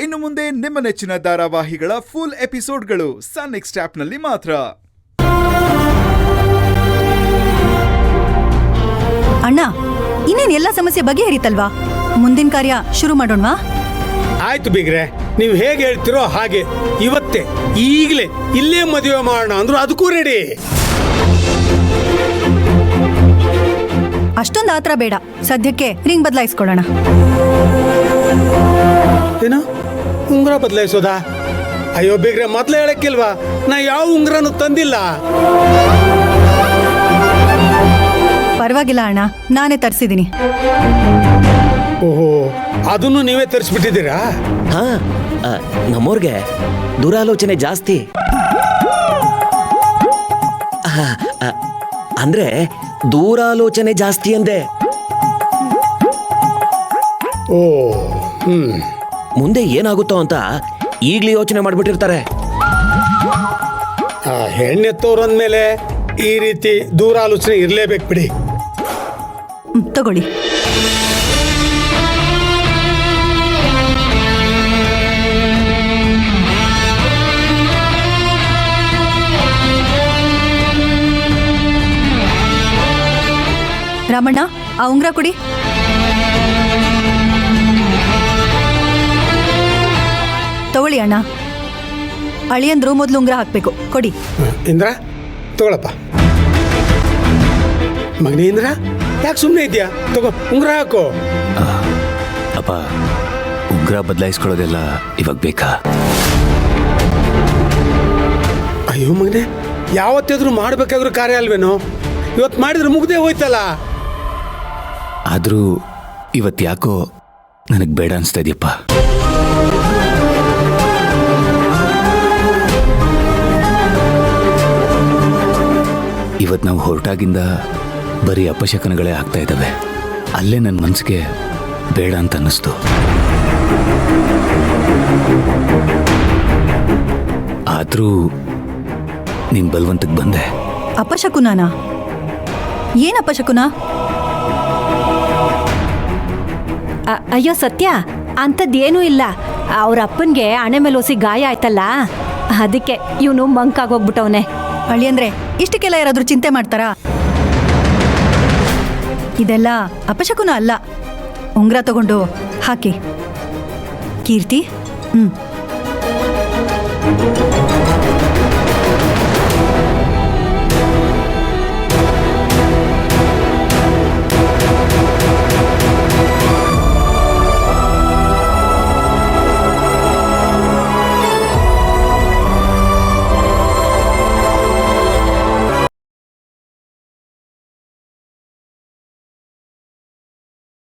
ಇನ್ನು ಮುಂದೆ ನಿಮ್ಮ ನೆಚ್ಚಿನ ಧಾರಾವಾಹಿಗಳ ಫುಲ್ ಎಪಿಸೋಡ್ಗಳು ಸನ್ ನೆಕ್ಸ್ಟ್ ಆಪ್ನಲ್ಲಿ ಮಾತ್ರ. ಅಣ್ಣ, ಇನ್ನೇನ್ ಎಲ್ಲ ಸಮಸ್ಯೆ ಬಗೆಹರಿತಲ್ವಾ? ಮುಂದಿನ ಕಾರ್ಯ ಶುರು ಮಾಡೋಣವಾ? ಆಯ್ತು ಬೀಗ್ರೆ, ನೀವು ಹೇಗೆ ಹೇಳ್ತಿರೋ ಹಾಗೆ ಇವತ್ತೇ ಈಗಲೇ ಇಲ್ಲೇ ಮದುವೆ ಮಾಡೋಣ ಅಂದ್ರು ಅದಕ್ಕೂ ರೆಡಿ. ಅಷ್ಟೊಂದು ಆತರ ಬೇಡ, ಸದ್ಯಕ್ಕೆ ರಿಂಗ್ ಬದಲಾಯಿಸ್ಕೊಳ್ಳೋಣ. ಏನು ಉಂಗುರ ಬದಲಾಯಿಸೋದಾ? ಅಯ್ಯೋ ಬೀಗ್ರೆ, ಮೊದಲೇ ಹೇಳಕ್ಕಿಲ್ವಾ, ನಾ ಯಾವ ಉಂಗುರನು ತಂದಿಲ್ಲ. ಪರವಾಗಿಲ್ಲ ಅಣ್ಣ, ನಾನೇ ತರಿಸಿದ್ದೀನಿ. ಓಹೋ, ಅದನ್ನು ನೀವೇ ತರಿಸ್ಬಿಟ್ಟಿದ್ದೀರಾ? ಹಾ, ನಮ್ಮವ್ರಿಗೆ ದುರಾಲೋಚನೆ ಜಾಸ್ತಿ. ಅಂದ್ರೆ ದೂರಾಲೋಚನೆ ಜಾಸ್ತಿ ಅಂದೆ. ಓ, ಮುಂದೆ ಏನಾಗುತ್ತೋ ಅಂತ ಈಗ್ಲೇ ಯೋಚನೆ ಮಾಡ್ಬಿಟ್ಟಿರ್ತಾರೆ. ಹೆಣ್ಣೆತ್ತೋರಂದ್ಮೇಲೆ ಈ ರೀತಿ ದೂರಾಲೋಚನೆ ಇರ್ಲೇಬೇಕು ಬಿಡಿ. ತಗೊಳ್ಳಿ. ರಾಮಣ್ಣ, ಆ ಉಂಗ್ರ ಕೊಡಿ. ತಗೊಳ್ಳಿ ಅಣ್ಣ. ಅಳಿಯಂದ್ರು ಮೊದಲು ಉಂಗ್ರ ಹಾಕ್ಬೇಕು, ಕೊಡಿ. ಇಂದ್ರ, ತಗೊಳಪ್ಪ. ಮಗನೇ ಇಂದ್ರ, ಯಾಕೆ ಸುಮ್ಮನೆ ಇದೆಯಾ? ತಗೋ, ಉಂಗ್ರ ಹಾಕೋ. ಅಪ್ಪ, ಉಂಗ್ರ ಬದಲಾಯಿಸ್ಕೊಳ್ಳೋದೆಲ್ಲ ಇವಾಗ ಬೇಕಾ? ಅಯ್ಯೋ ಮಗನೇ, ಯಾವತ್ತಾದ್ರೂ ಮಾಡ್ಬೇಕಾದ್ರೂ ಕಾರ್ಯ ಅಲ್ವೇನೋ? ಇವತ್ತು ಮಾಡಿದ್ರೆ ಮುಗ್ದೇ ಹೋಯ್ತಲ್ಲ. ಆದರೂ ಇವತ್ತು ಯಾಕೋ ನನಗೆ ಬೇಡ ಅನಿಸ್ತಾ ಇದೆಯಪ್ಪ. ಇವತ್ತು ನಾವು ಹೊರಟಾಗಿಂದ ಬರೀ ಅಪಶಕನಗಳೇ ಆಗ್ತಾ ಇದ್ದಾವೆ. ಅಲ್ಲೇ ನನ್ನ ಮನಸ್ಸಿಗೆ ಬೇಡ ಅಂತ ಅನ್ನಿಸ್ತು. ಆದರೂ ನೀನು ಬಲವಂತಕ್ಕೆ ಬಂದೆ. ಅಪಶಕುನನಾ? ಏನ್ ಅಪಶಕುನ? ಅಯ್ಯೋ ಸತ್ಯ, ಅಂಥದ್ದೇನೂ ಇಲ್ಲ. ಅವ್ರ ಅಪ್ಪನ್ಗೆ ಹಣೆ ಮೇಲೆ ಒಸಿ ಗಾಯ ಆಯ್ತಲ್ಲ, ಅದಕ್ಕೆ ಇವನು ಮಂಕಾಗೋಗ್ಬಿಟ್ಟವನೆ. ಅಳಿಯಂದ್ರೆ ಇಷ್ಟಕ್ಕೆಲ್ಲ ಯಾರಾದ್ರೂ ಚಿಂತೆ ಮಾಡ್ತಾರಾ? ಇದೆಲ್ಲ ಅಪಶಕುನ ಅಲ್ಲ. ಉಂಗ್ರ ತಗೊಂಡು ಹಾಕಿ. ಕೀರ್ತಿ,